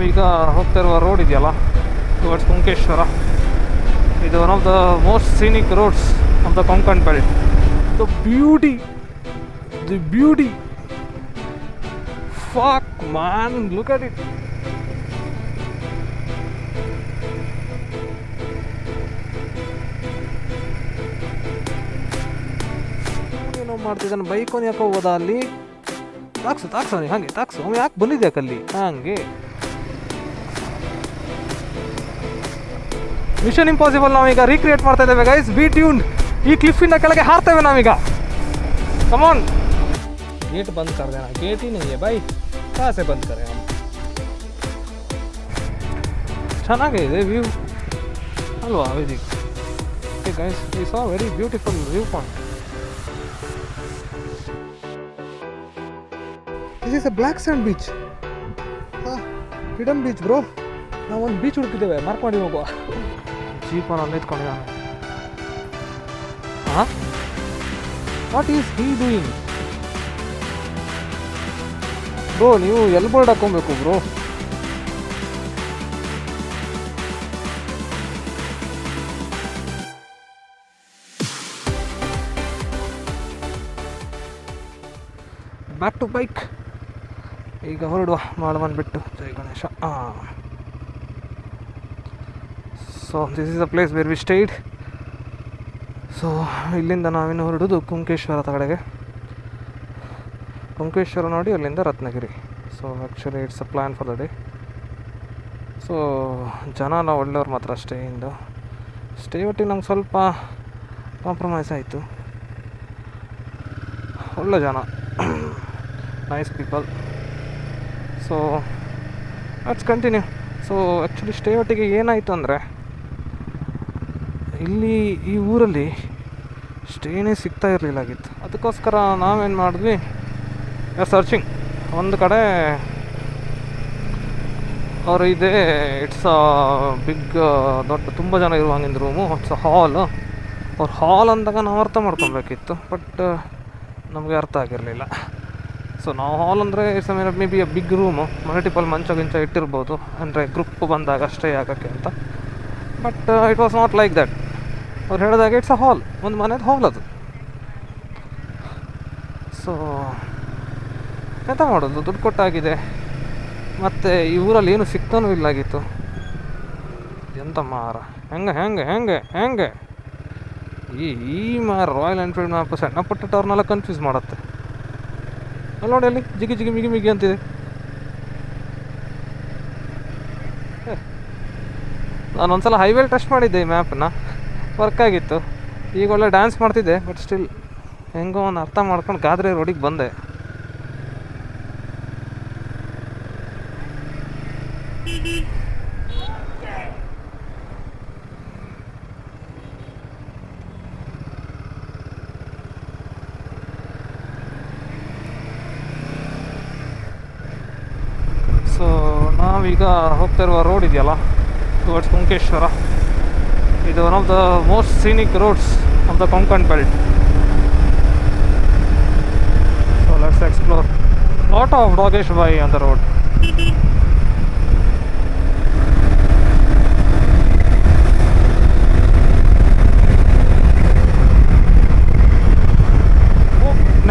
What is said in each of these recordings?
ನಾವೀಗ ಹೋಗ್ತಾ ಇರುವ ರೋಡ್ ಇದೆಯಲ್ಲ ಟುವರ್ಡ್ಸ್ ಕುಂಕೇಶ್ವರ. ಇದು one of the most scenic roads of the Konkan belt. The beauty, fuck man, look at it. ಏನೋ ಮಾಡ್ತಿದ್ದಾನೆ, ಬೈಕೋನ್ ಯಾಕೆ ಹೋಗೋದ ಅಲ್ಲಿ? ತಾಕ್ಸು ಹಾಗೆ ತಾಕ್ಸು. ಅವ್ನು ಯಾಕೆ ಬಂದಿದ್ಯಾಕಲ್ಲಿ ಹಾಗೆ? ಮಿಷನ್ ಇಂಪಾಸಿಬಲ್ ನಾವೀಗ ರೀಕ್ರಿಯೇಟ್ ಮಾಡ್ತಾ ಇದ್ದೇವೆ ಗೈಸ್. B tuned. ಈ ಕ್ಲಿಫಿಂದ ಕೆಳಗೆ ಹಾರ್ತೇವೆ ನಾವೀಗ. ಕಮಾನ್. गेट बंद कर देना. गेट ही नहीं है भाई, कहाँ से बंद करें हम? ಚೆನ್ನಾಗಿದೆ ವ್ಯೂ ಅಲ್ವಾ Vidik? Okay guys, we saw very beautiful view point. This is a black sand beach. Hidden beach bro. ನಾವು ಒಂದು ಬೀಚ್ ಹುಡುಕಿದ್ದೇವೆ, ಮಾರ್ಕ್ ಮಾಡಿ ಹೋಗುವ. ಜೀಪನ್ನು ಅಲ್ಲಿ ನಿಂತ್ಕೊಂಡಿದ್ದಾನೆ. ಹಾಂ, what is he doing bro? ನೀವು ಎಲ್ಲಿ ಬೋರ್ಡ್ ಹಾಕೊಬೇಕು ಬ್ರೋ? Back to bike. ಈಗ ಹೊರಡುವ ಮಾಳವನ್ ಬಿಟ್ಟು. ಜೈ Ganesha. So this is a place where we stayed. So ಇಲ್ಲಿಂದ ನಾವಿನ್ನು ಹೊರಡೋದು ಕುಂಕೇಶ್ವರ ಕಡೆಗೆ. ಕುಂಕೇಶ್ವರ ನೋಡಿ ಅಲ್ಲಿಂದ Ratnagiri. So actually it's a plan for the day. So ಜನ ನಾವು ಒಳ್ಳೆಯವ್ರು ಮಾತ್ರ ಸ್ಟೇ ಒಟ್ಟಿಗೆ ನಮ್ಗೆ ಸ್ವಲ್ಪ ಕಾಂಪ್ರಮೈಸ್ ಆಯಿತು. ಒಳ್ಳೆ ಜನ, nice people. So let's continue. So actually stay ಒಟ್ಟಿಗೆ ಏನಾಯಿತು ಅಂದರೆ, ಇಲ್ಲಿ ಈ ಊರಲ್ಲಿ ಸ್ಟೇನೇ ಸಿಗ್ತಾ ಇರಲಿಲ್ಲಾಗಿತ್ತು. ಅದಕ್ಕೋಸ್ಕರ ನಾವೇನು ಮಾಡಿದ್ವಿ, ಸರ್ಚಿಂಗ್. ಒಂದು ಕಡೆ ಅವರು ಇದೆ, ಇಟ್ಸ್ ಅ ಬಿಗ್ ದೊಡ್ಡ ತುಂಬ ಜನ ಇರುವಂಗಿಂದ ರೂಮು. ಇಟ್ಸ್ ಅ ಹಾಲ್. ಅವ್ರ ಹಾಲ್ ಅಂದಾಗ ನಾವು ಅರ್ಥ ಮಾಡ್ಕೊಬೇಕಿತ್ತು, ಬಟ್ ನಮಗೆ ಅರ್ಥ ಆಗಿರಲಿಲ್ಲ. ಸೊ ನಾವು ಹಾಲ್ ಅಂದರೆ it's may be a big room, multiple ಮಂಚ ಇಟ್ಟಿರ್ಬೋದು, ಅಂದರೆ ಗ್ರೂಪ್ ಬಂದಾಗ ಸ್ಟೇ ಆಗೋಕ್ಕೆ ಅಂತ. But it was not like that. ಅವ್ರು ಹೇಳಿದಾಗ ಇಟ್ಸ್ ಅ ಹಾಲ್, ಒಂದು ಮನೆದು ಹಾಲ್ ಅದು. ಸೊ ಎಂತ ಮಾಡೋದು, ದುಡ್ಡು ಕೊಟ್ಟಾಗಿದೆ, ಮತ್ತು ಈ ಊರಲ್ಲಿ ಏನು ಸಿಗ್ತಾನೂ ಇಲ್ಲಾಗಿತ್ತು. ಎಂತ ಮಾರ, ಹೆಂಗೆ ಈ ಮಾರ ರಾಯಲ್ ಎನ್ಫೀಲ್ಡ್ ಮ್ಯಾಪು ಸಣ್ಣ ಪುಟ್ಟವ್ರನ್ನೆಲ್ಲ ಕನ್ಫ್ಯೂಸ್ ಮಾಡುತ್ತೆ. ಅಲ್ಲಿ ನೋಡಿ, ಅಲ್ಲಿ ಜಿಗಿ ಮಿಗಿ ಅಂತಿದೆ. ನಾನು ಒಂದ್ಸಲ ಹೈವೇಲಿ ಟೆಸ್ಟ್ ಮಾಡಿದ್ದೆ ಈ ಮ್ಯಾಪನ್ನ, ವರ್ಕ್ ಆಗಿತ್ತು. ಈಗ ಒಳ್ಳೆ ಡ್ಯಾನ್ಸ್ ಮಾಡ್ತಿದ್ದೆ, ಬಟ್ ಸ್ಟಿಲ್ ಹೆಂಗೋ ಒಂದು ಅರ್ಥ ಮಾಡ್ಕೊಂಡು ಗಾದ್ರೆ ರೋಡಿಗೆ ಬಂದೆ. ಸೊ ನಾವೀಗ ಹೋಗ್ತಾ ಇರುವ ರೋಡ್ ಇದೆಯಲ್ಲ ಟುವರ್ಡ್ಸ್ ಕುಂಕೇಶ್ವರ. ಇದು one of the most scenic roads of the Konkan belt. So let's explore. Lot of ಡಾಗೇಶ್ ಬಾಯಿ ಆನ್ ದ ರೋಡ್.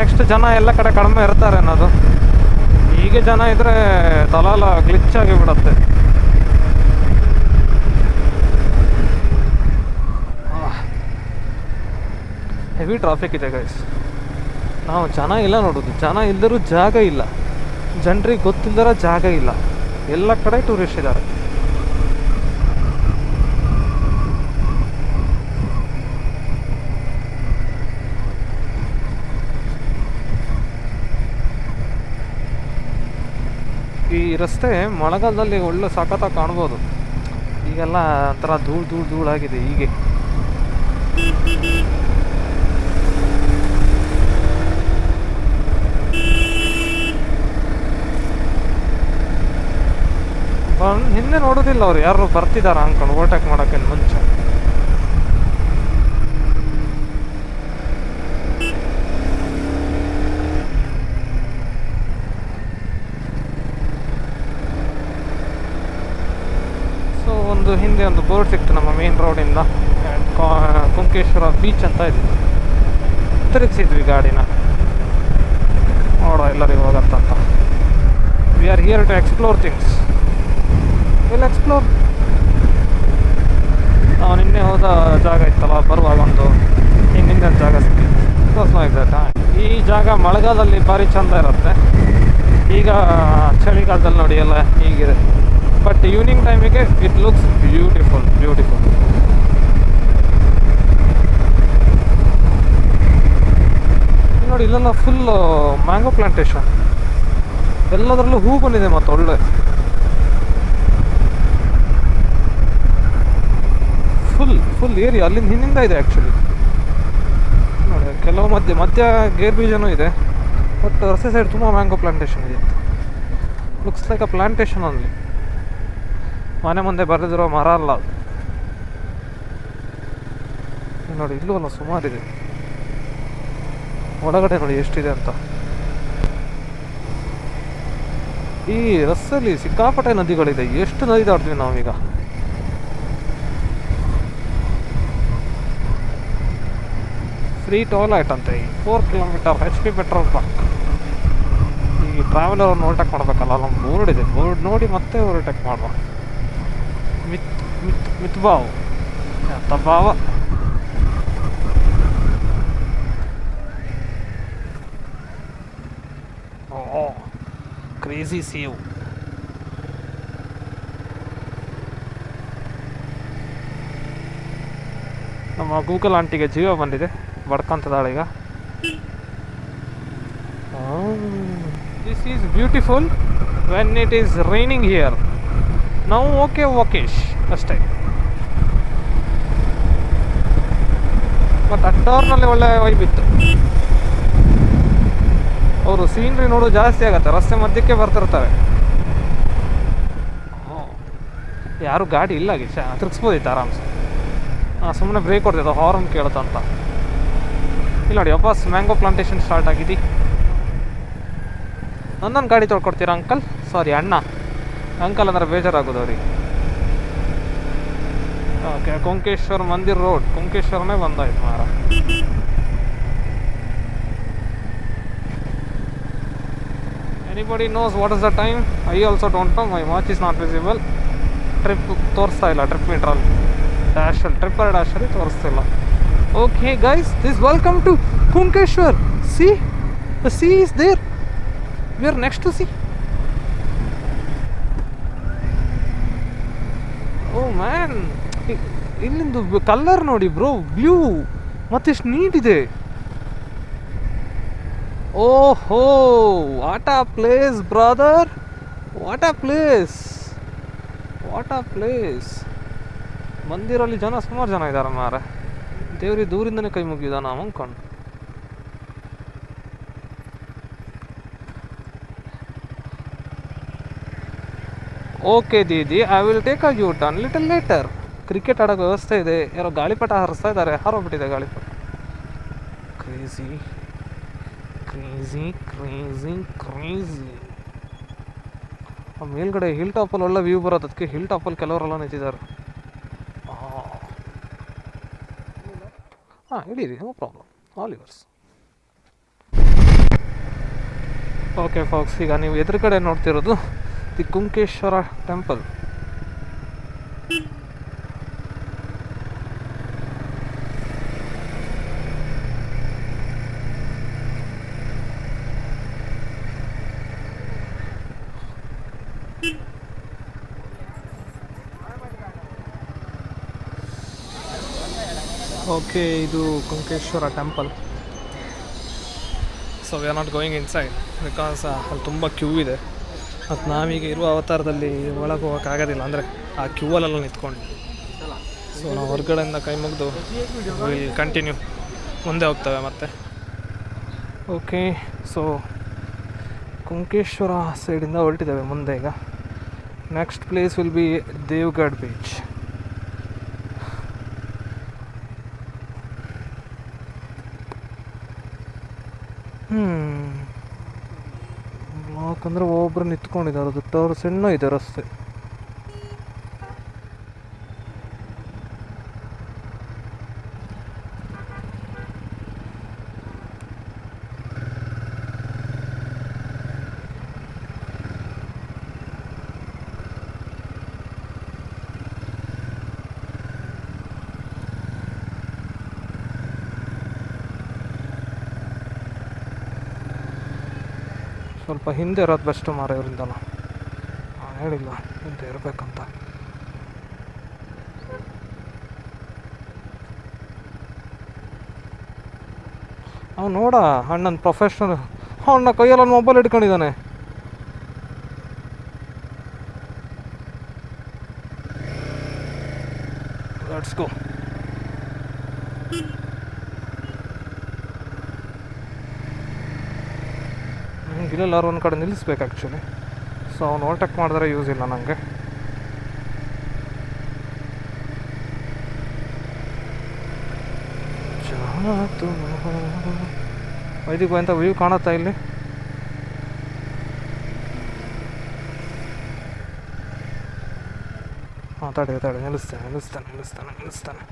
ನೆಕ್ಸ್ಟ್ ಜನ ಎಲ್ಲ ಕಡೆ ಕಡಿಮೆ ಇರ್ತಾರೆ ಅನ್ನೋದು. ಹೀಗೆ ಜನ ಇದ್ದರೆ ತಲಾಲ ಗ್ಲಿಚ್ ಆಗಿಬಿಡತ್ತೆ. ಹೆವಿ ಟ್ರಾಫಿಕ್ ಇದೆ ಗೈಸ್. ನಾವು ಜನ ಇಲ್ಲ ನೋಡೋದು, ಜನ ಇಲ್ಲದರೂ ಜಾಗ ಇಲ್ಲ, ಜನರಿಗೆ ಗೊತ್ತಿಲ್ಲದರ ಜಾಗ ಇಲ್ಲ, ಎಲ್ಲ ಕಡೆ ಟೂರಿಸ್ಟ್ ಇದ್ದಾರೆ. ಈ ರಸ್ತೆ ಮಳೆಗಾಲದಲ್ಲಿ ಒಳ್ಳೆ ಸಖತ್ತಾಗಿ ಕಾಣ್ಬೋದು. ಈಗೆಲ್ಲ ಒಂಥರ ಧೂಳಾಗಿದೆ ಹೀಗೆ. ಹಿಂದೆ ನೋಡೋದಿಲ್ಲ ಅವ್ರು, ಯಾರು ಬರ್ತಿದಾರ ಅನ್ಕೊಂಡು ಓವರ್ಟೇಕ್ ಮಾಡೋಕ್ಕೆ ಮುಂಚೆ. ಒಂದು ಹಿಂದೆ ಒಂದು ಬೋರ್ಡ್ ಸಿಕ್ತು ನಮ್ಮ ಮೇನ್ ರೋಡಿಂದ, ಕುಂಕೇಶ್ವರ ಬೀಚ್ ಅಂತ ಇದೆ. ತಿರುಗಿಸಿದ್ವಿ ಗಾಡಿನ, ನೋಡೋ ಎಲ್ಲರಿಗೂ ಹೋಗತ್ತಂತ. We are here to explore things. Will explore. ನಾವು ನಿನ್ನೆ ಹೋದ ಜಾಗ ಇತ್ತಲ್ಲ, ಬರುವಾಗ ಒಂದು ಹಿಂದಿನ ಜಾಗ ಸಿಕ್ಕಿತ್ತು. ಈ ಜಾಗ ಮಳೆಗಾಲದಲ್ಲಿ ಭಾರಿ ಚೆಂದ ಇರುತ್ತೆ. ಈಗ ಚಳಿಗಾಲದಲ್ಲಿ ನೋಡಿ ಎಲ್ಲ ಹೀಗಿದೆ. ಬಟ್ ಈವ್ನಿಂಗ್ ಟೈಮಿಗೆ ಇಟ್ ಲುಕ್ಸ್ ಬ್ಯೂಟಿಫುಲ್. ನೋಡಿ ಇಲ್ಲೆಲ್ಲ ಫುಲ್ ಮ್ಯಾಂಗೋ ಪ್ಲಾಂಟೇಶನ್, ಎಲ್ಲದರಲ್ಲೂ ಹೂ ಬಂದಿದೆ ಮತ್ತು ಒಳ್ಳೆ ಫುಲ್ ಏರಿಯಾ ಅಲ್ಲಿಂದ ಹಿಂದಿಂದ ಇದೆ ಆ್ಯಕ್ಚುಲಿ. ನೋಡಿ ಕೆಲವು ಮಧ್ಯ ಗೇರ್ ಬೀಜನೂ ಇದೆ, ಬಟ್ ರಸ್ತೆ ಸೈಡ್ ತುಂಬ ಮ್ಯಾಂಗೋ ಪ್ಲಾಂಟೇಶನ್ ಇದೆ. ಲುಕ್ಸ್ ಲೈಕ್ ಅ ಪ್ಲಾಂಟೇಶನ್ ಅಲ್ಲಿ. ಮನೆ ಮುಂದೆ ಬರೆದಿರೋ ಮರ ಅಲ್ಲ ಅದು. ನೋಡಿ ಇಲ್ಲೂ ಅಲ್ಲ ಸುಮಾರಿದೆ. ಒಳಗಡೆ ನೋಡಿ ಎಷ್ಟಿದೆ ಅಂತ. ಈ ರಸ್ತೆಯಲ್ಲಿ ಸಿಕ್ಕಾಪಟ್ಟೆ ನದಿಗಳಿದೆ. ಎಷ್ಟು ನದಿ ದಾಟ್ತೀವಿ ನಾವೀಗ. ಫ್ರೀ ಟೋಲ್ ಅಂತೆ 4 ಕಿಲೋಮೀಟರ್ HP ಪೆಟ್ರೋಲ್ ಬಂಕ್. ಈ ಟ್ರಾವೆಲರ್ ಅವ್ರನ್ನ ಓವರ್ಟೇಕ್ ಮಾಡಬೇಕಲ್ಲ, ನಮ್ಮ ಬೋರ್ಡ್ ಇದೆ, ಬೋರ್ಡ್ ನೋಡಿ ಮತ್ತೆ ಓವರ್ಟೇಕ್ ಮಾಡುವ. ಮಿತ್ಬಾವ್ ತಬ್ಬಾವ. Oh crazy save. ನಮ್ಮ ಗೂಗಲ್ ಆಂಟಿಗೆ ಜೀವ ಬಂದಿದೆ, ಬಡ್ಕೊಂತದಾಳೆ ಈಗ. This is beautiful when it is raining here. ನಾವು ಓಕೇಶ್ ಅಷ್ಟೇ. ಮತ್ತು ಅಡ್ಡೋರ್ನಲ್ಲಿ ಒಳ್ಳೆ ವೈಬಿತ್ತು. ಅವರು ಸೀನ್ರಿ ನೋಡೋ ಜಾಸ್ತಿ ಆಗುತ್ತೆ, ರಸ್ತೆ ಮಧ್ಯಕ್ಕೆ ಬರ್ತಿರ್ತಾರೆ. ಯಾರು ಗಾಡಿ ಇಲ್ಲ ಗಿಶ ತಿರ್ಗಿಸ್ಬೋದಿತ್ತು ಆರಾಮ್ಸೆ. ಸುಮ್ಮನೆ ಬ್ರೇಕ್ ಹೊಡ್ತಿದ್ದ, ಹಾರ್ನ್ ಕೇಳುತ್ತಂತ. ಇಲ್ಲ ನೋಡಿ ವಾಪಸ್ ಮ್ಯಾಂಗೋ ಪ್ಲಾಂಟೇಶನ್ ಸ್ಟಾರ್ಟ್ ಆಗಿದೆ. ಒಂದೊಂದು ಗಾಡಿ ತೊಳ್ಕೊಡ್ತೀರಾ ಅಂಕಲ್? ಸಾರಿ ಅಣ್ಣ, ಅಂಕಲ್ ಅಂದ್ರೆ ಬೇಜಾರಾಗೋದು ಅವ್ರಿಗೆ. ಓಕೆ, ಕುಂಕೇಶ್ವರ ಮಂದಿರ್ ರೋಡ್, ಕುಂಕೇಶ್ವರನೇ ಬಂದಾಯ್ತು ಮಾರ. Anybody knows what is the time? I also don't know, my watch is not visible. Trip ತೋರಿಸ್ತಾ ಇಲ್ಲ, ಟ್ರಿಪ್ ಮೀಟ್ರಲ್ಲಿ ಟ್ರಿಪ್ಪರ್ ಡ್ಯಾಶಲ್ಲಿ ತೋರಿಸ್ತಿಲ್ಲ. Okay guys, this welcome to Kunkeshwar. See the sea is there, we are next to sea. Oh man, ಇಲ್ಲಿಂದು colour ನೋಡಿ bro, blue ಮತ್ತಿಷ್ಟು neat ಇದೆ. ಓಹೋ, what a place brother, what a place. ಮಂದಿರಲ್ಲಿ ಜನ ಸುಮಾರು ಜನ ಇದ್ದಾರೆ ಮಾರೆ. ದೇವ್ರಿಗೆ ದೂರಿಂದನೇ ಕೈ ಮುಗಿದ ನಾವು ಅಂದ್ಕೊಂಡು. Okay Didi, I will take a U turn little litre. Cricket ಆಡೋಕೆ ವ್ಯವಸ್ಥೆ ಇದೆ. ಯಾರೋ ಗಾಳಿಪಟ ಹಾರಿಸ್ತಾ ಇದ್ದಾರೆ, ಹಾರೋಗ್ಬಿಟ್ಟಿದೆ ಗಾಳಿಪಟ. ಕ್ರೇಜಿ. ಮೇಲ್ಗಡೆ ಹಿಲ್ ಟಾಪಲ್ಲಿ ಒಳ್ಳೆ ವ್ಯೂ ಬರೋದು, ಅದಕ್ಕೆ ಹಿಲ್ ಟಾಪಲ್ಲಿ ಕೆಲವರೆಲ್ಲ ನಿಂತಿದ್ದಾರೆ. ಇಡೀರಿ, no problem, all yours. Okay folks, ಈಗ ನೀವು ಎದುರುಗಡೆ ನೋಡ್ತಿರೋದು ದಿ ಕುಂಕೇಶ್ವರ ಟೆಂಪಲ್. ಓಕೆ, ಇದು Kunkeshwar temple. So we are not going inside because ಅಲ್ಲಿ ತುಂಬ ಕ್ಯೂ ಇದೆ. ಮತ್ತು ನಾವೀಗ ಇರುವ ಅವತಾರದಲ್ಲಿ ಒಳಗೆ ಹೋಗೋಕ್ಕಾಗೋದಿಲ್ಲ, ಅಂದರೆ ಆ ಕ್ಯೂವಲ್ಲೆಲ್ಲ ನಿಂತ್ಕೊಂಡು. ಸೊ ನಾವು ಹೊರಗಡೆಯಿಂದ ಕೈ ಮುಗಿದು ವಿಲ್ ಕಂಟಿನ್ಯೂ, ಮುಂದೆ ಹೋಗ್ತೇವೆ ಮತ್ತೆ. ಓಕೆ, ಸೊ ಕುಂಕೇಶ್ವರ ಸೈಡಿಂದ ಹೊರಟಿದ್ದೇವೆ ಮುಂದೆ. ಈಗ next place will be Devgad beach. ಯಾಕಂದರೆ ಒಬ್ಬರು ನಿಂತ್ಕೊಂಡಿದ್ದಾರೆ, ದೊಡ್ಡವರು ಸಣ್ಣ ಇದೆ ರಸ್ತೆ. ಸ್ವಲ್ಪ ಹಿಂದೆ ಇರೋದು ಬೆಸ್ಟ್ ಮಾರ ಇವರಿಂದಲ್ಲ. ನಾನು ಹೇಳಿಲ್ಲ ಹಿಂದೆ ಇರಬೇಕಂತ. ಅವ್ನು ನೋಡ ಅಣ್ಣನ ಪ್ರೊಫೆಷ್ನಲ್, ಅಣ್ಣ ಕೈಯಲ್ಲಿ ಮೊಬೈಲ್ ಇಟ್ಕೊಂಡಿದ್ದಾನೆ. Let's go. ಇಲ್ಲೆಲ್ಲಾರು ಒಂದು ಕಡೆ ನಿಲ್ಲಿಸ್ಬೇಕು ಆ್ಯಕ್ಚುಲಿ. ಸೊ ಅವ್ನು ಓವರ್ಟೇಕ್ ಮಾಡಿದ್ರೆ ಯೂಸ್ ಇಲ್ಲ ನನಗೆ. ವೈದಿಕ್ ಅಂತ ವ್ಯೂ ಕಾಣುತ್ತಾ ಇಲ್ಲಿ? ಹಾಂ ತಡೆ ನಿಲ್ಲಿಸ್ತಾನೆ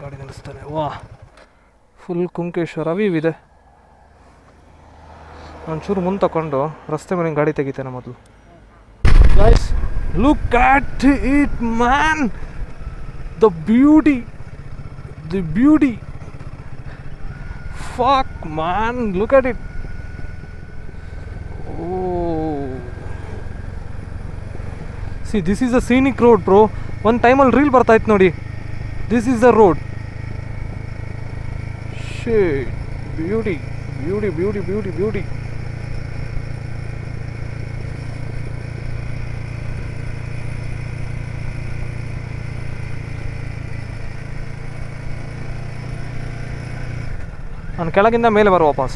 ಗಾಡಿ ನಿಲ್ಲಿಸ್ತಾನೆ. ವಾ, ಫುಲ್ ಕುಂಕೇಶ್ವರ ವ್ಯೂ ಇದೆ. ಒಂಚೂರು ಮುಂದೆ ತಗೊಂಡು ರಸ್ತೆ ಮೇಲೆ ಗಾಡಿ ತೆಗಿತೇನೆ ಮೊದಲು. Guys, look at it man, the beauty. Fuck man, look at it. Oh, see, this is a scenic road bro. One time al reel barta iತ್ತು ನೋಡಿ. This is the road. Shit, beauty. ನಾನು ಕೆಳಗಿಂದ ಮೇಲೆ ಬರೋ ವಾಪಸ್.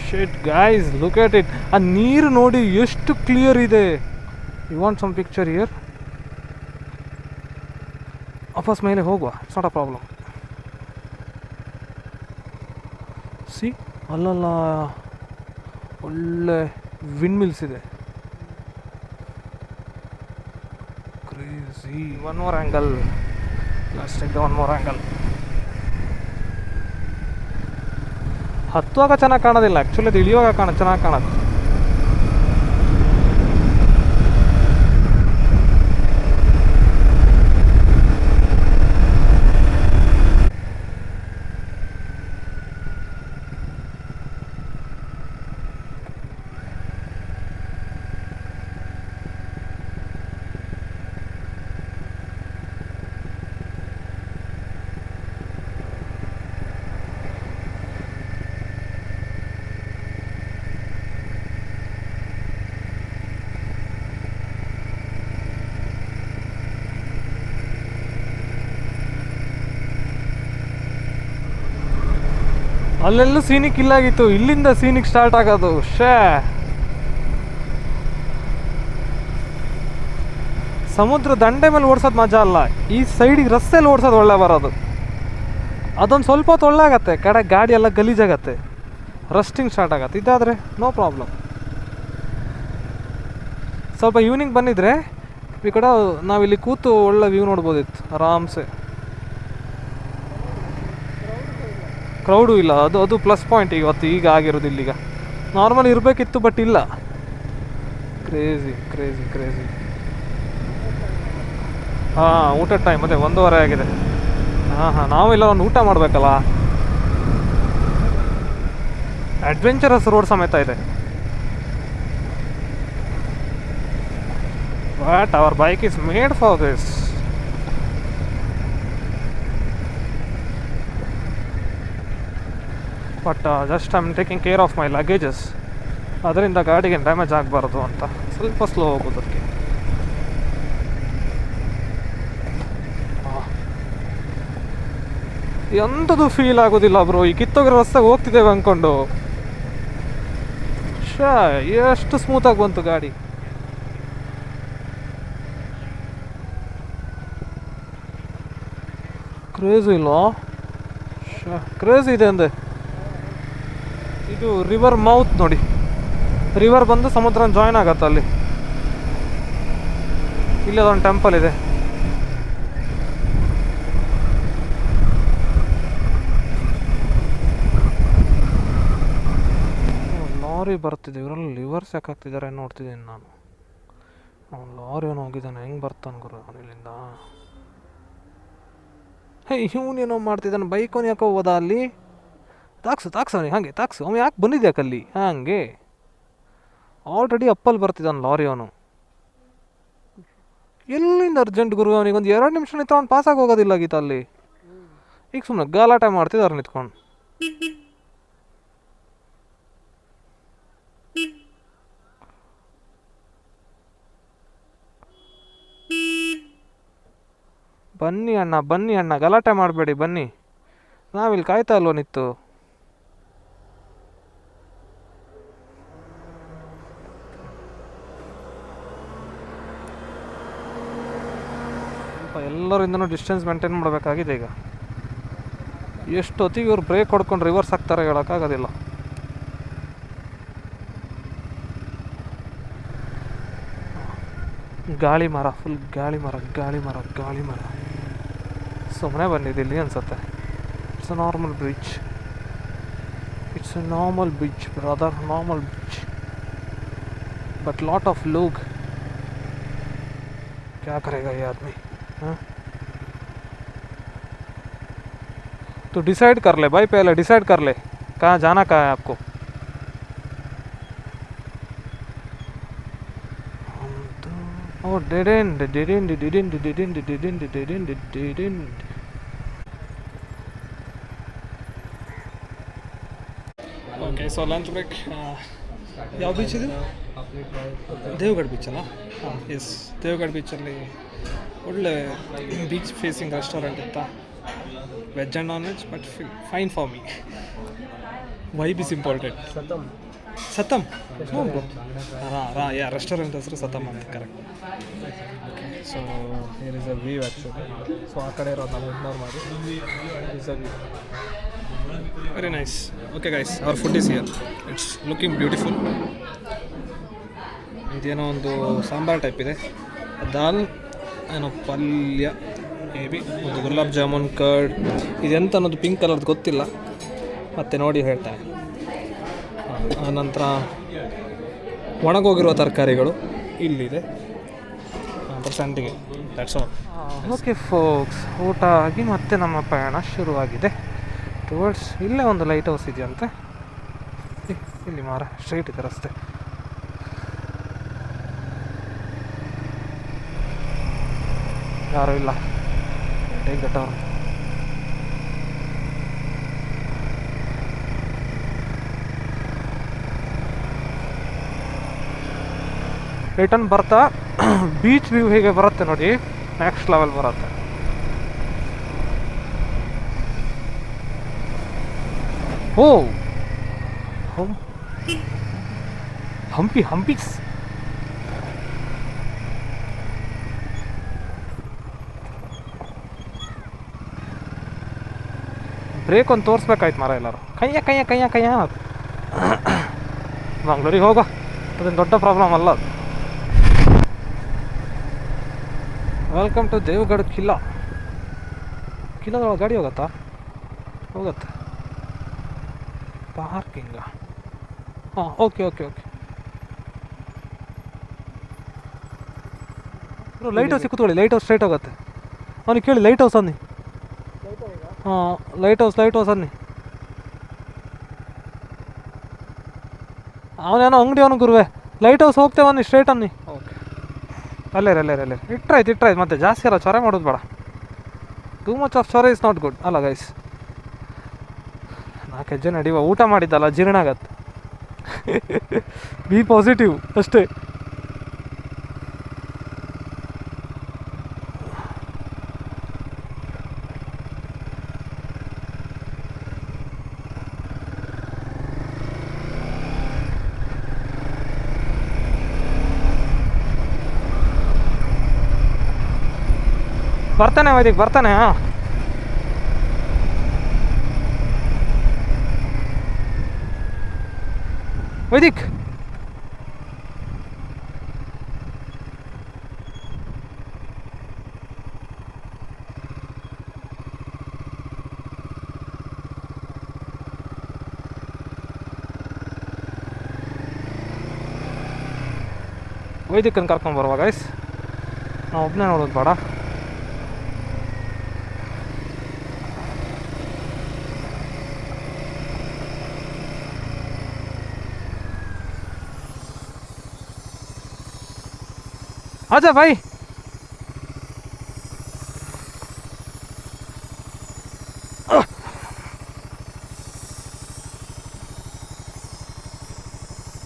Shit guys, look at it. ಆ ನೀರು ನೋಡಿ ಎಷ್ಟು ಕ್ಲಿಯರ್ ಇದೆ. You want some picture here? ವಾಪಸ್ ಮೇಲೆ ಹೋಗುವ, it's not a problem. See, ಅಲ್ಲಲ್ಲ ಒಳ್ಳೆ ವಿಂಡ್ ಮಿಲ್ಸ್ ಇದೆ. Crazy. One more angle. Let's take the one more angle. ಹತ್ತುವಾಗ ಚೆನ್ನಾಗಿ ಕಾಣೋದಿಲ್ಲ ಆ್ಯಕ್ಚುಲಿ, ಅದು ಇಳಿಯುವಾಗ ಚೆನ್ನಾಗಿ ಕಾಣೋದು. ಅಲ್ಲೆಲ್ಲೂ ಸೀನಿಕ್ ಇಲ್ಲಾಗಿತ್ತು, ಇಲ್ಲಿಂದ ಸೀನಿಕ್ ಸ್ಟಾರ್ಟ್ ಆಗೋದು. ಸಮುದ್ರ ದಂಡೆ ಮೇಲೆ ಓಡಿಸೋದು ಮಜಾ ಅಲ್ಲ, ಈ ಸೈಡಿಗೆ ರಸ್ತೆಯಲ್ಲಿ ಓಡಿಸೋದು ಒಳ್ಳೆ ಬರೋದು. ಅದೊಂದು ಸ್ವಲ್ಪ ಹೊತ್ತು ಒಳ್ಳೆ ಆಗತ್ತೆ, ಕಡೆ ಗಾಡಿ ಎಲ್ಲ ಗಲೀಜಾಗತ್ತೆ, ರಸ್ಟಿಂಗ್ ಸ್ಟಾರ್ಟ್ ಆಗತ್ತೆ. ಇದಾದರೆ ನೋ ಪ್ರಾಬ್ಲಮ್. ಸ್ವಲ್ಪ ಈವ್ನಿಂಗ್ ಬಂದಿದ್ರೆ ಈ ಕಡೆ ನಾವಿಲ್ಲಿ ಕೂತು ಒಳ್ಳೆ ವ್ಯೂ ನೋಡ್ಬೋದಿತ್ತು ಆರಾಮ್ಸೆ. ಕ್ರೌಡು ಇಲ್ಲ, ಅದು ಪ್ಲಸ್ ಪಾಯಿಂಟ್ ಈಗ ಆಗಿರೋದು. ಇಲ್ಲಿಗ ನಾರ್ಮಲ್ ಇರಬೇಕಿತ್ತು ಬಟ್ ಇಲ್ಲ. ಕ್ರೇಜಿ. ಹಾಂ, ಊಟದ ಟೈಮ್ ಅದೇ 1:15 ಆಗಿದೆ. ಹಾಂ, ನಾವೆಲ್ಲ ಒಂದು ಊಟ ಮಾಡಬೇಕಲ್ಲ. ಅಡ್ವೆಂಚರಸ್ ರೋಡ್ ಸಮೇತ ಇದೆ. But hour bike is made for this. But just I am taking care of my luggages. ಅದರಿಂದ ಗಾಡಿಗೆ ಡ್ಯಾಮೇಜ್ ಆಗಬಾರ್ದು ಅಂತ ಸ್ವಲ್ಪ ಸ್ಲೋ ಹೋಗೋದಕ್ಕೆ. ಎಂಥದ್ದು ಫೀಲ್ ಆಗೋದಿಲ್ಲ ಬ್ರೋ. ಈ ಕಿತ್ತೋಗಿರೋ ರಸ್ತೆಗೆ ಹೋಗ್ತಿದ್ದೇವೆ ಅಂದ್ಕೊಂಡು ಎಷ್ಟು ಸ್ಮೂತಾಗಿ ಬಂತು ಗಾಡಿ. ಕ್ರೇಜ್ ಇಲ್ಲ, ಕ್ರೇಜ್ ಇದೆ ಅಂದೆ. ಇದು ರಿವರ್ ಮೌತ್ ನೋಡಿ, ರಿವರ್ ಬಂದು ಸಮುದ್ರ ಜಾಯ್ನ್ ಆಗತ್ತೆ ಅಲ್ಲಿ. ಇಲ್ಲಿ ಅದೊಂದು ಟೆಂಪಲ್ ಇದೆ. ಲಾರಿ ಬರ್ತಿದೆ, ಇವರಲ್ಲಿ ಲಿವರ್ಸ್ ಯಾಕೆ ಹಾಕ್ತಿದ್ದಾರೆ ನೋಡ್ತಿದ್ದೀನಿ ನಾನು. ಅವ್ನು ಲಾರಿ ಅವನು ಹೋಗಿದ್ದಾನೆ, ಹೆಂಗೆ ಬರ್ತಾನೆ ಗುರು ಅವನು ಇಲ್ಲಿಂದ? ಹೇ ಇವನೇನೋ ಮಾಡ್ತಿದ್ದಾನೆ, ಬೈಕವನು ಯಾಕೋ ಹೋದ ಅಲ್ಲಿ? ತಾಕ್ಸು ಅವನಿಗೆ ಹಾಗೆ ತಾಕ್ಸು. ಅವ್ನು ಯಾಕೆ ಬಂದಿದ್ಯಾಕಲ್ಲಿ ಹಾಗೆ? ಆಲ್ರೆಡಿ ಅಪ್ಪಲ್ಲಿ ಬರ್ತಿದ್ದಾನೆ ಲಾರಿ ಅವನು. ಎಲ್ಲಿಂದ ಅರ್ಜೆಂಟ್ ಗುರು ಅವನಿಗೆ? ಒಂದು 2 ನಿಮಿಷ ನಿಂತು ಅವ್ನು ಪಾಸಾಗಿ ಹೋಗೋದಿಲ್ಲ ಗೀತ ಅಲ್ಲಿ. ಈಗ ಸುಮ್ಮನೆ ಗಲಾಟೆ ಮಾಡ್ತಿದ್ದಾರೆ ನಿಂತ್ಕೊಂಡು. ಬನ್ನಿ ಅಣ್ಣ ಗಲಾಟೆ ಮಾಡಬೇಡಿ, ಬನ್ನಿ. ನಾವಿಲ್ಲಿ ಕಾಯ್ತಾ ಅಲ್ವ ನಿತ್ತು? ಎಲ್ಲರಿಂದನೂ ಡಿಸ್ಟೆನ್ಸ್ ಮೇಂಟೈನ್ ಮಾಡಬೇಕಾಗಿದೆ ಈಗ. ಎಷ್ಟೊತ್ತಿಗೆ ಇವ್ರು ಬ್ರೇಕ್ ಹೊಡ್ಕೊಂಡು ರಿವರ್ಸ್ ಆಗ್ತಾರೆ ಹೇಳೋಕ್ಕಾಗೋದಿಲ್ಲ. ಗಾಳಿ ಮರ, ಫುಲ್ ಗಾಳಿ ಮರ. ಸುಮ್ಮನೆ ಬಂದಿದ್ದಿಲ್ಲಿ ಅನ್ಸುತ್ತೆ. It's a normal bridge brother, normal bridge, but lot of लोग, क्या करेगा ये आदमी? हाँ, तो डिसाइड कर ले भाई, पहले डिसाइड कर ले कहाँ जाना, कहाँ है आपको? Oh, dead end. Okay, so lunch break. ಯಾವ ಬೀಚ್ ಇದು? ದೇವಗಢ ಬೀಚ್ ಅಲ್ಲ? ಹಾಂ, ಎಸ್, ದೇವಗಢ ಬೀಚಲ್ಲಿ ಒಳ್ಳೆ ಬೀಚ್ ಫೇಸಿಂಗ್ ರೆಸ್ಟೋರೆಂಟ್ ಇತ್ತ. Veg and non veg, but fine for me. Vibe is important. Satam ಯಾ ರೆಸ್ಟೋರೆಂಟ್ ಹೆಸರು ಸತಮ್ ಅಂತ, correct. Okay, so here is a view actually. So ಆ ಕಡೆ ಇರೋದು ನಾವು ಇಗ್ನೋರ್ ಮಾಡಿ. Is a view, very nice. Okay guys, our food is here. It's looking beautiful. ಇದೇನೋ ಒಂದು ಸಾಂಬಾರ್ ಟೈಪ್ ಇದೆ, ದಾಲ್ ಏನೋ ಪಲ್ಯ, ಮೇ ಬಿ ಒಂದು ಗುಲಾಬ್ ಜಾಮೂನ್, ಕರ್ಡ್. ಇದೆಂತ ಅನ್ನೋದು ಪಿಂಕ್ ಕಲರ್ದು ಗೊತ್ತಿಲ್ಲ, ಮತ್ತು ನೋಡಿ ಹೇಳ್ತಾನೆ. ಆನಂತರ ಒಣಗೋಗಿರುವ ತರಕಾರಿಗಳು ಇಲ್ಲಿದೆ ಪರ್ಸೆಂಟಿಗೆ. That's all. ಓಕೆ ಫೋಕ್ಸ್, ಊಟ ಆಗಿ ಮತ್ತೆ ನಮ್ಮ ಪಯಣ ಶುರುವಾಗಿದೆ ಟುವರ್ಡ್ಸ್. ಇಲ್ಲೇ ಒಂದು ಲೈಟ್ ಹೌಸ್ ಇದೆಯಂತೆ, ಇಲ್ಲಿ ಮಾರ ಸ್ಟ್ರೈಟ್ ಇದೆ ರಸ್ತೆ. ಯಾರೂ ಇಲ್ಲ, ಟೇಕ್ ದ ಟರ್ನ್. ರಿಟರ್ನ್ ಬರ್ತಾ ಬೀಚ್ ವ್ಯೂ ಹೇಗೆ ಬರುತ್ತೆ ನೋಡಿ, ನೆಕ್ಸ್ಟ್ ಲೆವೆಲ್ ಬರುತ್ತೆ. ಓ ಹಂಪೀಸ್. ಬ್ರೇಕ್ ಒಂದು ತೋರಿಸ್ಬೇಕಾಯ್ತು ಮಾರ ಎಲ್ಲರೂ. ಕಯ್ಯ ಅನ್ನೋದು. ಮಂಗ್ಳೂರಿಗೆ ಹೋಗೋ, ಅದೇನು ದೊಡ್ಡ ಪ್ರಾಬ್ಲಮ್ ಅಲ್ಲ ಅದು. ವೆಲ್ಕಮ್ ಟು ದೇವಗಢ ಕಿಲ್ಲಾದೊಳಗೆ ಗಾಡಿ ಹೋಗತ್ತೆ. ಪಾರ್ಕಿಂಗ? ಹಾಂ, ಓಕೆ. ಲೈಟ್ ಹೌಸ್ ಕೂತ್ಕೊಳ್ಳಿ, ಲೈಟ್ ಹೌಸ್ ಸ್ಟ್ರೈಟ್ ಹೋಗುತ್ತೆ. ಅವನಿಗೆ ಕೇಳಿ, ಲೈಟ್ ಹೌಸ್ ಅನ್ನಿ. ಹಾಂ, ಲೈಟ್ ಹೌಸ್ ಅನ್ನಿ. ಅವನೇನೋ ಅಂಗಡಿ ಅವನು ಗುರುವೆ, ಲೈಟ್ ಹೌಸ್ ಹೋಗ್ತೇವೆ ಅನ್ನಿ, ಸ್ಟ್ರೈಟ್ ಅನ್ನಿ. ಓಕೆ, ಅಲ್ಲೇ ಇಟ್ರಾಯ್ತು. ಮತ್ತೆ ಜಾಸ್ತಿ ಅಲ್ಲ, ಚೊರೆ ಮಾಡೋದು ಬೇಡ. ಟೂ ಮಚ್ ಆಫ್ ಚೊರೆ ಇಸ್ ನಾಟ್ ಗುಡ್ ಅಲ್ಲ ಗೈಸ್. 4 ಹೆಜ್ಜೆ ನಡಿವ, ಊಟ ಮಾಡಿದ್ದಲ್ಲ, ಜೀರ್ಣ ಆಗತ್ತೆ. ಬಿ ಪಾಸಿಟಿವ್ ಅಷ್ಟೇ. ಬರ್ತಾನೆ ವೈದಿಕ್, ಬರ್ತಾನೆ. ಹಾಂ, ವೈದಿಕ್ ವೈದಿಕನ್ನು ಕರ್ಕೊಂಬರುವ ಗೈಸ್. ನಾವು ಒಬ್ಬನೇ ನೋಡೋದು ಬೇಡ. आजा भाई.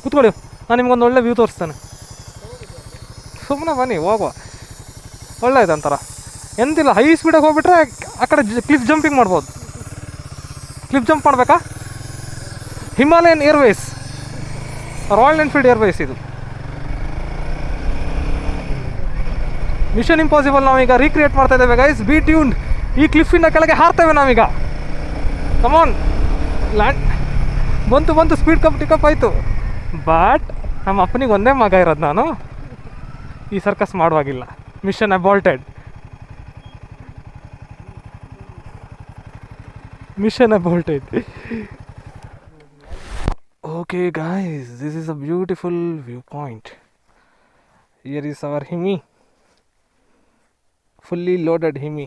ಕೂತ್ಕೊಳ್ಳಿ, ನಾನು ನಿಮ್ಗೊಂದು ಒಳ್ಳೆ ವ್ಯೂ ತೋರಿಸ್ತೇನೆ. ಸುಮ್ಮನೆ ಬನ್ನಿ, ಹೋಗುವ. ಒಳ್ಳೆ ಇದೆ ಒಂಥರ. ಎಂತಿಲ್ಲ, ಹೈ ಸ್ಪೀಡಾಗಿ ಹೋಗ್ಬಿಟ್ರೆ ಆ ಕಡೆ ಕ್ಲಿಫ್ ಜಂಪಿಂಗ್ ಮಾಡ್ಬೋದು. ಕ್ಲಿಫ್ ಜಂಪ್ ಮಾಡಬೇಕಾ? Himalayan Airways, royal Enfield Airways ಇದು. ಮಿಷನ್ ಇಂಪಾಸಿಬಲ್ ನಾವೀಗ ರೀಕ್ರಿಯೇಟ್ ಮಾಡ್ತಾ ಇದ್ದೇವೆ ಗೈಸ್. B tuned. ಈ ಕ್ಲಿಫಿಂದ ಕೆಳಗೆ ಹಾರ್ತೇವೆ ನಾವೀಗ. ಕಮಾನ್, ಲ್ಯಾಂಡ್. ಬಂತು ಸ್ಪೀಡ್ ಟಿಕಪ್ ಆಯಿತು. ಬಟ್ ನಮ್ಮ ಅಪ್ಪನಿಗೆ ಒಂದೇ ಮಗ ಇರೋದು, ನಾನು ಈ ಸರ್ಕಸ್ ಮಾಡುವಾಗಿಲ್ಲ. Mission aborted. Okay guys, this is a beautiful view point. Here is our ಹಿಮಿ, ಫುಲ್ಲಿ ಲೋಡೆಡ್ ಹಿಮಿ.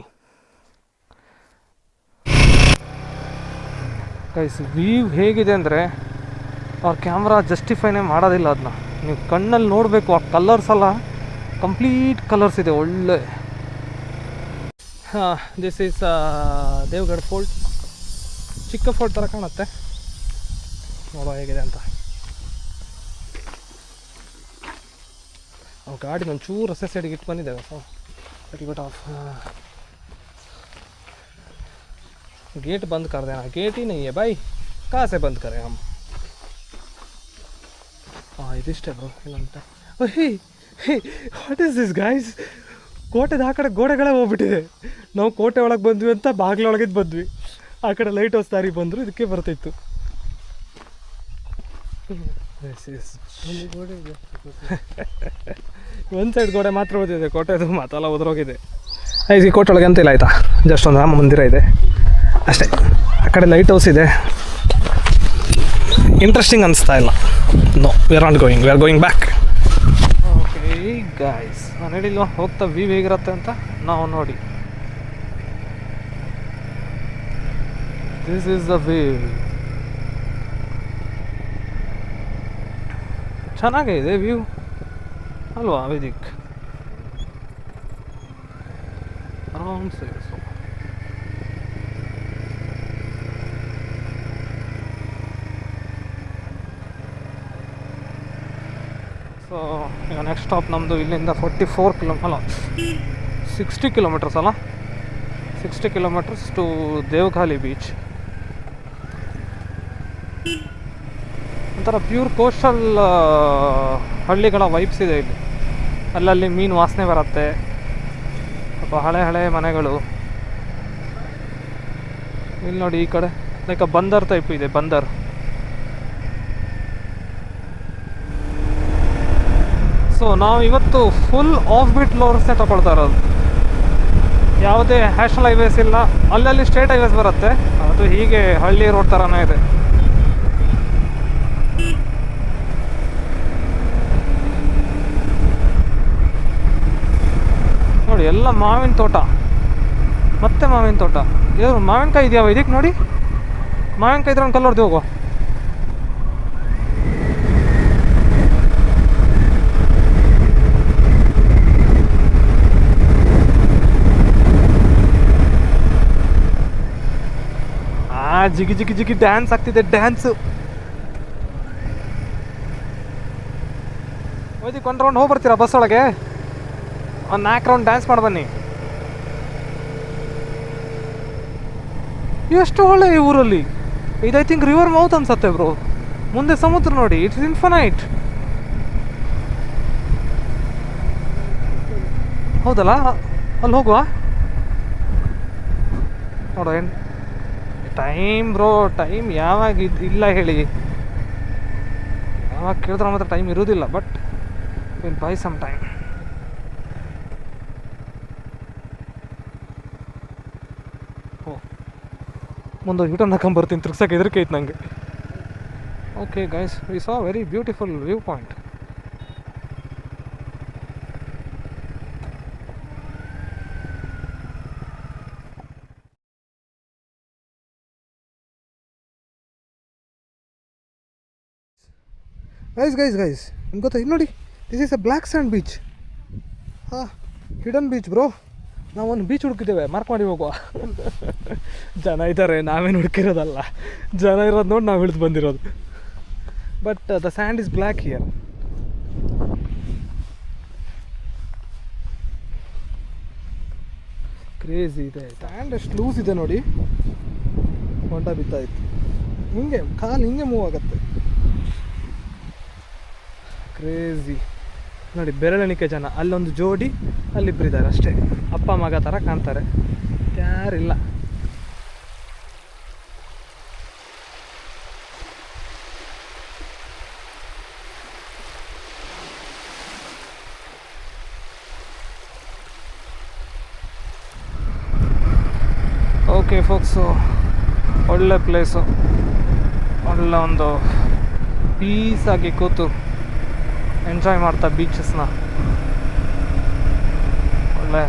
ಗೈಸ್, ವ್ಯೂ ಹೇಗಿದೆ ಅಂದರೆ ಅವ್ರ ಕ್ಯಾಮ್ರಾ ಜಸ್ಟಿಫೈನೇ ಮಾಡೋದಿಲ್ಲ ಅದನ್ನ. ನೀವು ಕಣ್ಣಲ್ಲಿ ನೋಡಬೇಕು. ಆ ಕಲರ್ಸ್ ಎಲ್ಲ ಕಂಪ್ಲೀಟ್ ಕಲರ್ಸ್ ಇದೆ, ಒಳ್ಳೆ. ಹಾಂ, ದಿಸ್ ಈಸ್ ದೇವಗಢ ಫೋರ್ಟ್. ಚಿಕ್ಕ ಫೋರ್ಟ್ ಥರ ಕಾಣುತ್ತೆ, ನೋಡೋ ಹೇಗಿದೆ ಅಂತ. ಗಾಡಿ ಒಂಚೂರು ರಸ್ತೆ ಸೈಡಿಗೆ ಇಟ್ಟು ಬಂದಿದ್ದೇವೆ. ಸೊ बट ऑफ गेट बंद कर देना. गेट ही नहीं है भाई, कहाँ से बंद करें हम? हाँ, इदिष्टे bro. Hey what is this guys? ಕೋಟೆದ ಆ ಕಡೆ ಗೋಡೆಗಳೇ ಹೋಗ್ಬಿಟ್ಟಿದೆ. ನಾವು ಕೋಟೆ ಒಳಗೆ ಬಂದ್ವಿ ಅಂತ ಬಾಗಿಲೊಳಗಿದ್ದು ಬಂದ್ವಿ. ಆ ಕಡೆ ಲೈಟ್ ಹೌಸ್ ದಾರಿ ಬಂದರು, ಇದಕ್ಕೆ ಬರ್ತಿತ್ತು. ಒಂದು ಸೈಡ್ ಗೋಡೆ ಮಾತ್ರ ಓದಿದೆ, ಕೋಟೆದು ಮಾತೆಲ್ಲ ಉದುರೋಗಿದೆ. ಈ ಕೋಟೆ ಒಳಗೆ ಅಂತ ಇಲ್ಲ ಆಯಿತಾ, ಜಸ್ಟ್ ಒಂದು ರಾಮ ಮಂದಿರ ಇದೆ ಅಷ್ಟೇ. ಆ ಕಡೆ ಲೈಟ್ ಹೌಸ್ ಇದೆ, ಇಂಟ್ರೆಸ್ಟಿಂಗ್ ಅನಿಸ್ತಾ ಇಲ್ಲ. No, we are not going, we are going back. Okay guys, ನಾನು ಹೇಳಿಲ್ವ ಹೋಗ್ತಾ ವ್ಯೂ ಹೇಗಿರುತ್ತೆ ಅಂತ. ನಾವು ನೋಡಿ, ದಿಸ್ ಈಸ್ ದ ವ್ಯೂ. ಚೆನ್ನಾಗಿದೆ ವ್ಯೂ ಅಲ್ವಾ ವೇದಿಕ್? ಆರಾಮ್ಸೆ. ಸೊ ಈಗ ನೆಕ್ಸ್ಟ್ ಸ್ಟಾಪ್ ನಮ್ಮದು ಇಲ್ಲಿಂದ 60 ಕಿಲೋಮೀಟರ್ಸ್ ಅಲ್ಲ, 60 ಕಿಲೋಮೀಟರ್ಸ್ ಟು ದೇವಖಾಲಿ ಬೀಚ್. ಒಂಥರ ಪ್ಯೂರ್ ಕೋಸ್ಟಲ್ ಹಳ್ಳಿಗಳ ವೈಬ್ಸ್ ಇದೆ ಇಲ್ಲಿ. ಅಲ್ಲಲ್ಲಿ ಮೀನು ವಾಸನೆ ಬರುತ್ತೆ, ಸ್ವಲ್ಪ ಹಳೆ ಮನೆಗಳು. ಇಲ್ಲಿ ನೋಡಿ, ಈ ಕಡೆ ಲೈಕ್ ಬಂದರ್ ಟೈಪ್ ಇದೆ, ಬಂದರ್. ಸೊ ನಾವು ಇವತ್ತು ಫುಲ್ ಆಫ್ ಬೀಟ್ ರೋಡ್ಸ್ನೇ ತಗೊಳ್ತಾ ಇರೋದು. ಯಾವುದೇ ನ್ಯಾಷನಲ್ ಹೈವೇಸ್ ಇಲ್ಲ, ಅಲ್ಲಲ್ಲಿ ಸ್ಟೇಟ್ ಹೈವೇಸ್ ಬರುತ್ತೆ, ಅದು ಹೀಗೆ ಹಳ್ಳಿ ರೋಡ್ ಥರನೇ ಇದೆ. ನೋಡಿ, ಎಲ್ಲ ಮಾವಿನ ತೋಟ, ಮತ್ತೆ ಮಾವಿನ ತೋಟ. ಇವ್ರು ಮಾವಿನಕಾಯಿ ಇದೆಯಾ ಇದಕ್ಕೆ? ನೋಡಿ, ಮಾವಿನಕಾಯಿ ಇದ್ರೆ ಒಂದು ಕಲ್ಲೊಡ್ದು ಹೋಗುವ. ಜಿಗಿ ಜಿಗಿ ಜಿಗಿ ಡ್ಯಾನ್ಸ್ ಆಗ್ತಿದೆ, ಡ್ಯಾನ್ಸು. ಇದಕ್ಕೆ ಒಂದು ರೌಂಡ್ ಹೋಗಿ ಬರ್ತೀರಾ ಬಸ್ ಒಳಗೆ? ಒಂದು 4 ರೌಂಡ್ ಡ್ಯಾನ್ಸ್ ಮಾಡಿ ಬನ್ನಿ. ಎಷ್ಟು ಒಳ್ಳೆ ಈ ಊರಲ್ಲಿ. ಇದು ಐ ಥಿಂಕ್ ರಿವರ್ ಮೌತ್ ಅನ್ಸತ್ತೆ ಬ್ರೋ. ಮುಂದೆ ಸಮುದ್ರ ನೋಡಿ, ಇಟ್ಸ್ ಇನ್ಫಿನೈಟ್. ಹೌದಲ್ಲ, ಅಲ್ಲಿ ಹೋಗುವ ನೋಡ. ಟೈಮ್ ಬ್ರೋ, ಟೈಮ್ ಯಾವಾಗ ಇಲ್ಲ ಹೇಳಿ? ಯಾವಾಗ ಕೇಳಿದ್ರೆ ಮಾತ್ರ ಟೈಮ್ ಇರೋದಿಲ್ಲ. But will buy some time. ಮುಂದೆ ಯೂಟರ್ನ್ ಹಾಕೊಂಬರ್ತೀನಿ, ತಿರ್ಗ್ಸಕ್ಕೆ ಹೆದರಿಕೆ ಐತೆ ನನಗೆ. Okay guys, we saw very beautiful view point. Guys ನಿಮ್ಗೆ ಗೊತ್ತಾ ಇಲ್ಲಿ ನೋಡಿ, this is a black sand beach. ಹಾಂ, ಹಿಡನ್ ಬೀಚ್ ಬ್ರೋ. ನಾವೊಂದು ಬೀಚ್ ಹುಡುಕಿದ್ದೇವೆ, ಮಾರ್ಕ್ ಮಾಡಿ ಹೋಗುವ. ಜನ ಇದ್ದಾರೆ, ನಾವೇನು ಹುಡುಕಿರೋದಲ್ಲ. ಜನ ಇರೋದು ನೋಡಿ ನಾವು ಇಳಿದು ಬಂದಿರೋದು. But the sand is black here. Crazy ಇದೆ. ಸ್ಯಾಂಡ್ ಎಷ್ಟು ಲೂಸ್ ಇದೆ ನೋಡಿ, ಹೊಂಟ ಬಿದ್ದಾಯಿತು. ಹಿಂಗೆ ಕಾಲು ಹಿಂಗೆ ಮೂವ್ ಆಗುತ್ತೆ. ಕ್ರೇಜಿ ನೋಡಿ, ಬೆರಳೆಣಿಕೆ ಜನ. ಅಲ್ಲೊಂದು ಜೋಡಿ, ಅಲ್ಲಿಬ್ಬರಿದ್ದಾರೆ ಅಷ್ಟೇ, ಅಪ್ಪ ಮಗ ಥರ ಕಾಣ್ತಾರೆ, ಯಾರಿಲ್ಲ. ಓಕೆ ಫೋಕ್ಸು, ಒಳ್ಳೆ ಪ್ಲೇಸು, ಒಳ್ಳೆ ಒಂದು ಪೀಸಾಗಿ ಕೂತು ಎಂಜಾಯ್ ಮಾಡ್ತಾ ಬೀಚಸ್ನ ಒಳ್ಳೆ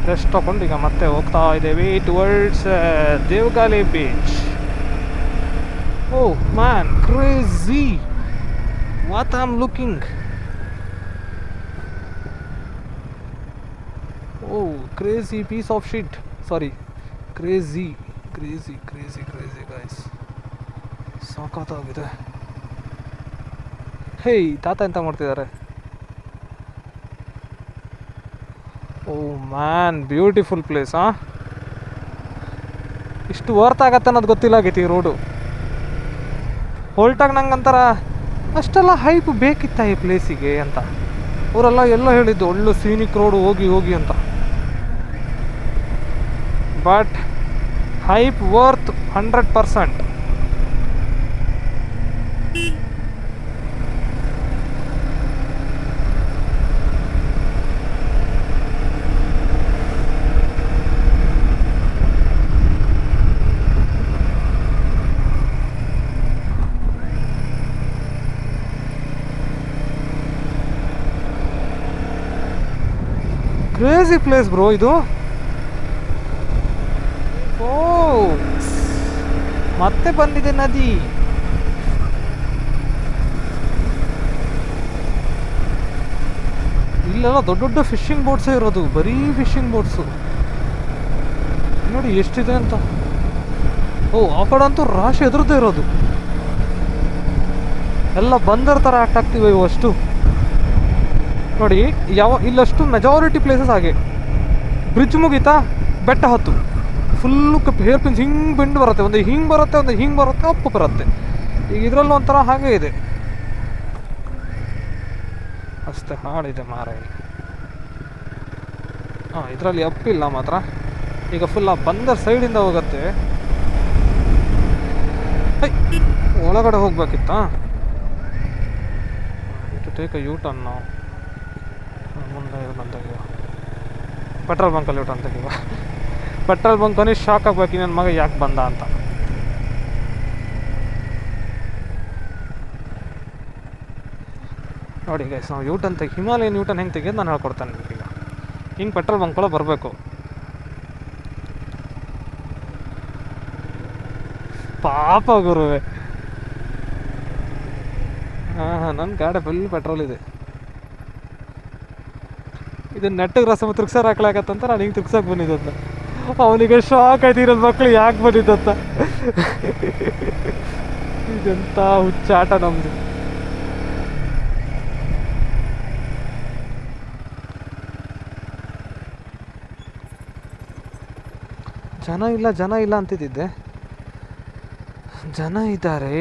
ರೆಸ್ಟ್ ತೊಗೊಂಡು ಈಗ ಮತ್ತೆ ಹೋಗ್ತಾ ಇದ್ದೇವೆ towards Devgali beach. Oh man, crazy what I am looking. Oh crazy piece of shit, sorry, crazy guys, ಸಾಕಾಗಿದೆ. ಹೇಯ್ ತಾತ ಎಂತ ಮಾಡ್ತಿದ್ದಾರೆ? Oh man, beautiful place. ಇಷ್ಟು ವರ್ತ್ ಆಗತ್ತೆ ಅನ್ನೋದು ಗೊತ್ತಿಲ್ಲ ಆಗೈತಿ ಈ ರೋಡು. ಹೊಲ್ಟಾಗ ನಂಗಂತಾರ ಅಷ್ಟೆಲ್ಲ ಹೈಪ್ ಬೇಕಿತ್ತ ಈ ಪ್ಲೇಸಿಗೆ ಅಂತ. ಅವರೆಲ್ಲ ಎಲ್ಲ ಹೇಳಿದ್ದು ಒಳ್ಳೆ ಸೀನಿಕ್ ರೋಡು, ಹೋಗಿ ಅಂತ. But hype worth 100%. Crazy place bro ಇದು. ಓ ಮತ್ತೆ ಬಂದಿದೆ ನದಿ. ಇಲ್ಲೆಲ್ಲ ದೊಡ್ಡ ದೊಡ್ಡ ಫಿಶಿಂಗ್ ಬೋಟ್ಸೇ ಇರೋದು, ಬರೀ ಫಿಶಿಂಗ್ ಬೋಟ್ಸು ನೋಡಿ ಎಷ್ಟಿದೆ ಅಂತ. ಓ ಆ ಕಡೆ ಅಂತೂ ರಾಶಿ ಎದುರದ್ದೇ ಇರೋದು, ಎಲ್ಲ ಬಂದರ್ ಥರ ಆ್ಯಕ್ಟ್ ಆಗ್ತಿವೆ ಇವು ಅಷ್ಟು ನೋಡಿ. ಇಲ್ಲಷ್ಟು ಮೆಜಾರಿಟಿ ಪ್ಲೇಸಸ್ ಹಾಗೆ. ಬ್ರಿಡ್ಜ್ ಮುಗೀತಾ, ಬೆಟ್ಟ ಹತ್ತು, ಫುಲ್ಲು ಹೇರ್ ಪಿನ್ಸ್ ಹಿಂಗೆ ಬೆಂಡು ಬರುತ್ತೆ, ಒಂದು ಹಿಂಗೆ ಬರುತ್ತೆ, ಒಂದು ಹಿಂಗೆ ಬರುತ್ತೆ, ಅಪ್ಪು ಬರುತ್ತೆ. ಈಗ ಇದರಲ್ಲೂ ಒಂಥರ ಹಾಗೆ ಇದೆ ಅಷ್ಟೇ. ಹಾಡಿದೆ ಮಾರ. ಹಾಂ, ಇದರಲ್ಲಿ ಅಪ್ಪಿಲ್ಲ ಮಾತ್ರ. ಈಗ ಫುಲ್ ಆ ಬಂದರ್ ಸೈಡಿಂದ ಹೋಗುತ್ತೆ. ಒಳಗಡೆ ಹೋಗ್ಬೇಕಿತ್ತಾ? ಇಟ್ಟು ಟೇಕ್ ಅ ಯೂಟರ್ನ್. ನಾವು ಮುಂದೆ ತೆಗಿವ, ಪೆಟ್ರೋಲ್ ಬಂಕಲ್ಲಿ ಯೂಟರ್ನ್ ತೆಗಿವ. ಪೆಟ್ರೋಲ್ ಬಂಕನೇ ಶಾಕ್ ಆಗ್ಬೇಕು, ನನ್ನ ಮಗ ಯಾಕೆ ಬಂದ ಅಂತ. ನೋಡಿ ಗೈಸ್, ನಾವು ಯೂಟರ್ನ್ ಹಿಮಾಲಯನ್ ಯೂಟರ್ನ್ ಹೆಂಗೆ ತೆಗಿಯೋದು ನಾನು ಹೇಳ್ಕೊಡ್ತೇನೆ ನಿಮಗೀಗ. ಹಿಂಗೆ ಪೆಟ್ರೋಲ್ ಬಂಕ್ಗಳು ಬರಬೇಕು. ಪಾಪ ಗುರುವೆ. ಹಾಂ, ನನ್ನ ಗಾಡಿ ಫುಲ್ ಪೆಟ್ರೋಲ್ ಇದೆ. ಇದು ನೆಟ್ಟಿಗೆ ರಸಮ ತಿರ್ಗ್ಸೋರು ಹಾಕ್ಲಾಕತ್ತಂತ ನಾನು ಹಿಂಗೆ ತಿರ್ಗ್ಸೋಕೆ ಬಂದಿದ್ದಂತ. ಅವನಿಗೆ ಶಾಕ್ ಆಯ್ತು, ಇರೋದು ಮಕ್ಕಳು ಯಾಕೆ ಬಂದಿದ್ದಂತ. ಇದೆಂಥ ಹುಚ್ಚಾಟ ನಮ್ಮದು. ಜನ ಇಲ್ಲ ಅಂತಿದ್ದೆ, ಜನ ಇದ್ದಾರೆ.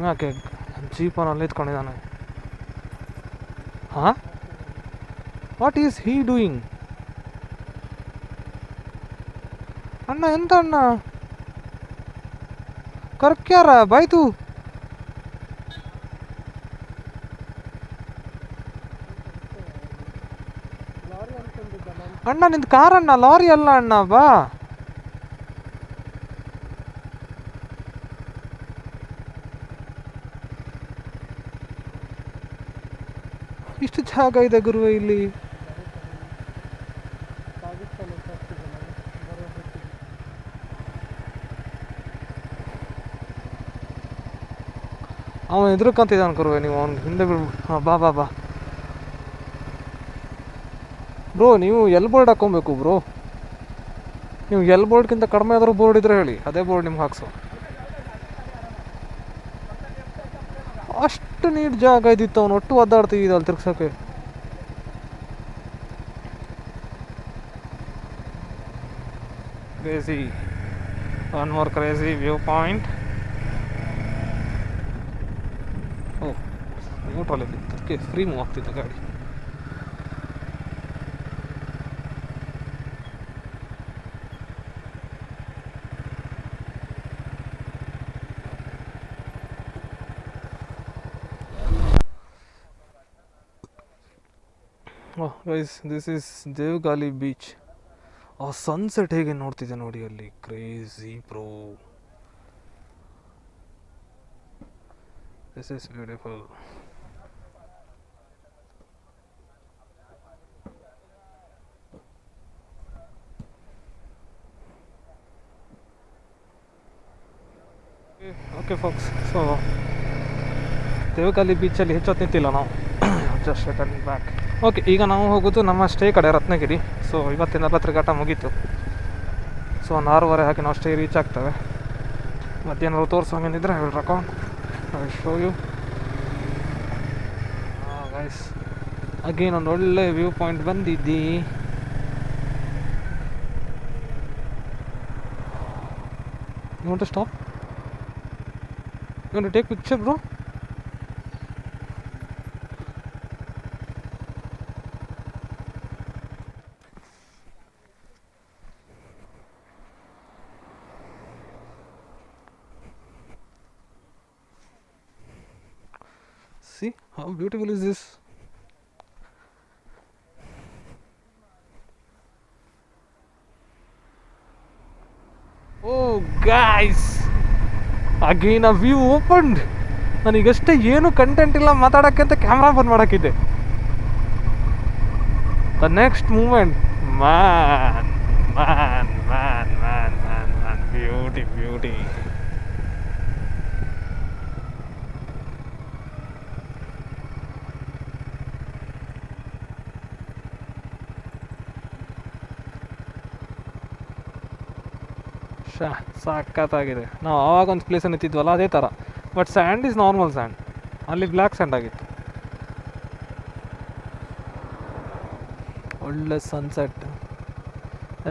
ಯಾಕೆ ಜೀಪನಲ್ಲಿ ಇತ್ಕೊಂಡಿದ್ದಾನೆ? ಹಾಂ, ವಾಟ್ ಈಸ್ ಹೀ ಡೂಯಿಂಗ್? ಅಣ್ಣ ಎಂತ ಅಣ್ಣ, ಕರ್ಕ್ಯಾರ ಬಾಯ್ತು. ಅಣ್ಣ ನಿಂದು ಕಾರಣ್ಣ, ಲಾರಿ ಅಲ್ಲ ಅಣ್ಣ, ಬಾ. ಇಷ್ಟು ಜಾಗ ಇದೆ ಗುರುವೆ ಇಲ್ಲಿ. ಅವನು ಎದುರುಕಂತಿದ್ದಾನೆ ಕರುವೆ, ನೀವು ಅವ್ನಿಗೆ ಹಿಂದೆ ಬಿಡ್ಬಿಟ್ಟು. ಹಾಂ ಬಾ ಬಾ ಬಾ ಬ್ರೋ. ನೀವು ಎಲ್ ಬೋರ್ಡ್ ಹಾಕ್ಕೊಬೇಕು ಬ್ರೋ. ನೀವು ಎಲ್ ಬೋರ್ಡ್ಗಿಂತ ಕಡಿಮೆ ಆದರೂ ಬೋರ್ಡ್ ಇದ್ರೆ ಹೇಳಿ, ಅದೇ ಬೋರ್ಡ್ ನಿಮ್ಗೆ ಹಾಕ್ಸೋ. ಅಷ್ಟು ನೀಟ್ ಜಾಗ ಇದ್ದಿತ್ತು, ಅವನು ಒಟ್ಟು ಒದ್ದಾಡ್ತಿದ್ದ ಅಲ್ಲಿ ತಿರ್ಗ್ಸೋಕ್ಕೆ. Crazy, one more crazy view point. Oh, ನ್ಯೂಟ್ರಲಲ್ಲಿ ಅದಕ್ಕೆ ಫ್ರೀ ಮೂವ್ ಆಗ್ತಿತ್ತು ಗಾಡಿ. Oh guys, this is Devgali beach. ಆ ಸನ್ಸೆಟ್ ಹೇಗೆ ನೋಡ್ತಿದ್ದೆ ನೋಡಿ ಅಲ್ಲಿ, crazy bro. This is beautiful. Okay folks, so Devgali ಬೀಚಲ್ಲಿ ಹೆಚ್ಚೊತ್ತು ನಿಂತಿಲ್ಲ ನಾವು, ಜಸ್ಟ್ ರಿಟರ್ನಿಂಗ್ ಬ್ಯಾಕ್. ಓಕೆ, ಈಗ ನಾವು ಹೋಗೋದು ನಮ್ಮ ಸ್ಟೇ ಕಡೆ ರತ್ನಗಿರಿ. ಸೊ ಇವತ್ತಿನ ತಿರುಗಾಟ ಮುಗೀತು. ಸೊ 6:30 ಹಾಕಿ ನಾವು ಸ್ಟೇ ರೀಚ್ ಆಗ್ತೇವೆ. ಮಧ್ಯಾಹ್ನ ತೋರಿಸೋಂಗೇನಿದ್ರೆ I will record, I will show you guys. Again ಒಂದು ಒಳ್ಳೆ ವ್ಯೂ ಪಾಯಿಂಟ್ ಬಂದಿದ್ದಿ. You want to stop? You want to take picture bro? See how beautiful is this? Oh guys, again a view opened. ನನಗಷ್ಟೇ ಏನು content ಇಲ್ಲ ಮಾತಾಡೋಕ್ಕೆ ಅಂತ camera ಬಂದ್ ಮಾಡೋಕ್ಕಿದೆ. The next moment, man man man man man man beauty beauty. ಸಾಕತ್ತಾಗಿದೆ. ನಾವು ಆವಾಗ ಒಂದು ಪ್ಲೇಸಲ್ಲಿ ನಿಂತಿದ್ವಲ್ಲ ಅದೇ ಥರ, but sand is normal sand, ಅಲ್ಲಿ ಬ್ಲ್ಯಾಕ್ ಸ್ಯಾಂಡ್ ಆಗಿತ್ತು. ಒಳ್ಳೆ ಸನ್ಸೆಟ್,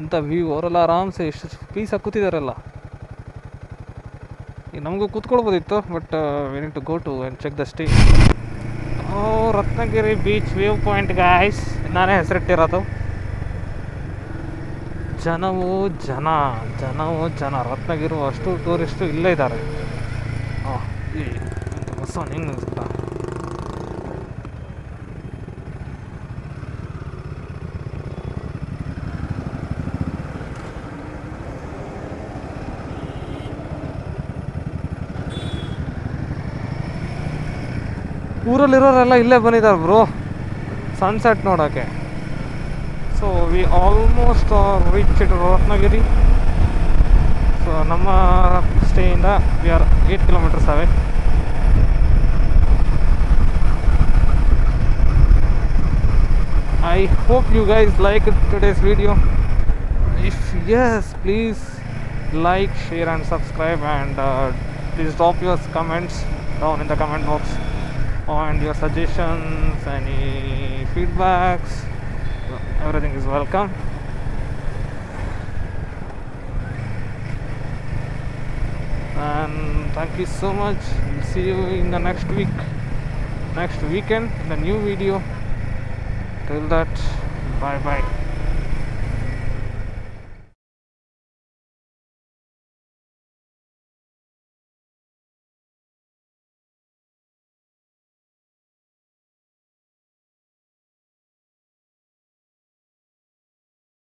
ಎಂಥ ವ್ಯೂ. ಅವರೆಲ್ಲ ಆರಾಮ್ಸೆ ಎಷ್ಟು ಪೀಸಾಗಿ ಕೂತಿದಾರಲ್ಲ. ಈಗ ನಮಗೂ ಕೂತ್ಕೊಳ್ಬೋದಿತ್ತು, but we need to go to and check the stay. Ratnagiri beach view point guys, ನಾನೇ ಹೆಸರಿಟ್ಟಿರೋದು. ಜನವೋ ಜನ, ಜನವೋ ಜನ. ರತ್ನಗಿರಿ ಅಷ್ಟು ಟೂರಿಸ್ಟು ಇಲ್ಲೇ ಇದ್ದಾರೆ. ಹೊಸ ಹೆಂಗೆ ಅನಿಸುತ್ತ. ಊರಲ್ಲಿರೋರೆಲ್ಲ ಇಲ್ಲೇ ಬಂದಿದ್ದಾರೆ ಬ್ರೋ ಸನ್ಸೆಟ್ ನೋಡೋಕ್ಕೆ. So we almost reached Ratnagiri. So ನಮ್ಮ ಸ್ಟೇಯಿಂದ we are 8 kilometers away. I hope you guys liked today's video. If yes, please like, share and subscribe, and please drop your comments down in the comment box, and your suggestions, any feedbacks. Everything is welcome. And thank you so much. We'll see you in the next weekend in the new video. Till that, bye bye.